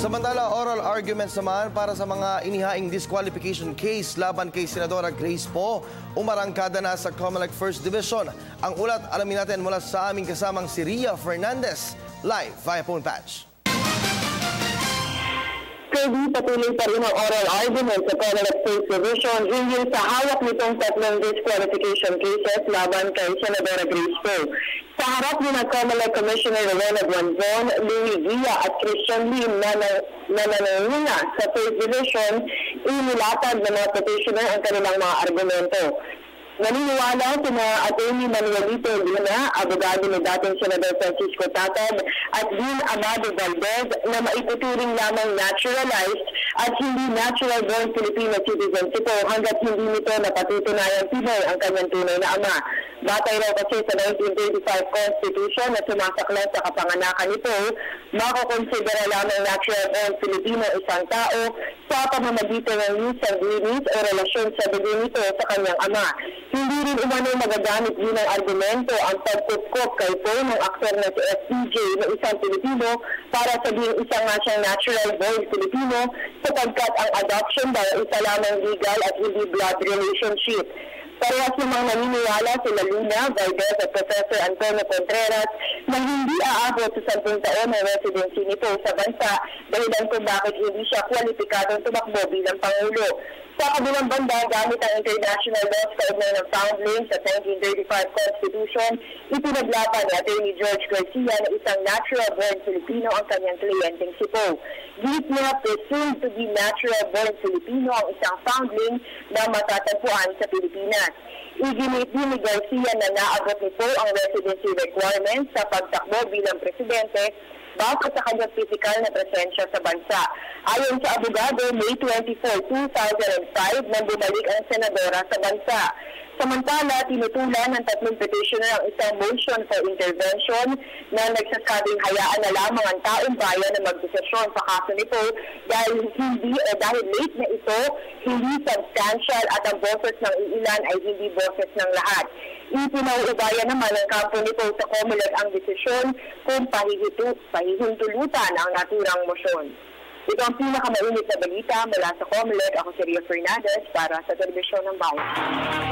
Samantala, oral arguments naman para sa mga inihaing disqualification case laban kay Senadora Grace Poe, umarangkada na sa COMELEC First Division. Ang ulat, alamin natin mula sa aming kasamang si Ria Fernandez, live via phone patch. Patuloy pa rin ang oral argument sa COMELEC First Division hinggil sa hawak nitong tatlong disqualification cases laban kay Senadora Grace Poe. Sa harap ni ng COMELEC Commissioner Rowena Buanzon, Louis Villa at Christian Lim na nananunguna sa First Division, inilatag ng mga petitioner ang kanilang mga argumento. Naniniwala sina Atty. Manuelito Luna, abogado ni dating Senador Francisco Tatag, at Dean Amado Valdez na maituturing lamang naturalized at hindi natural-born Filipino citizen si Poe hanggat hindi nito napatutunayan Pinoy ang kanyang tunay na ama. Batay raw kasi sa 1935 Constitution na sumasaklang sa kapanganakan ni Poe, makukonsidera lamang natural-born Filipino isang tao sa pamamagitan ng use agreement o relasyon sa dugo nito sa kanyang ama. Hindi rin umano magagamit din ng argumento ang pagkukop kay Poe ng aktor na si FPJ na isang Pilipino para sabihing isang nga siyang natural-born Filipino sapagkat ang adoption daw isa lamang legal at hindi blood relationship. Parehas namang naniniwala sila Luna, Valdez at Professor Antonio Contreras na hindi aabot sa 10 taon ng residency nito sa bansa dahilan kung bakit hindi siya kwalipikadong tumakbo bilang Pangulo. Sa kabilang banda, gamit ang international laws kaugnay ng founding sa 1935 Constitution, ipinaglaban ni Atty. George Garcia na isang natural-born Filipino ang kanyang kliyenteng si Poe. Git na presumed to be natural-born Filipino ang isang foundling na matatagpuan sa Pilipinas. Iginit din ni Garcia na naabot ni Poe ang residency requirements sa pagtakbo bilang presidente base sa kanyang physical na presensya sa bansa. Ayon sa abogado, May 24, 2005 nang bumalik ang senadora sa bansa. Samantala, tinutulan ng tatlong petitioner ang isang motion for intervention na nagsasabing hayaan na lamang ang taong bayan na magdesisyon sa kaso nito dahil late na ito, hindi substantial at ang boses ng iilan ay hindi boses ng lahat. Ipinauubaya naman ng kampo nito sa COMELEC ang desisyon kung pahihintulutan ang naturang motion. Ito ang pinakamainit na balita mula sa COMELEC. Ako si Ria Fernandez para sa Telebisyon ng Bayan.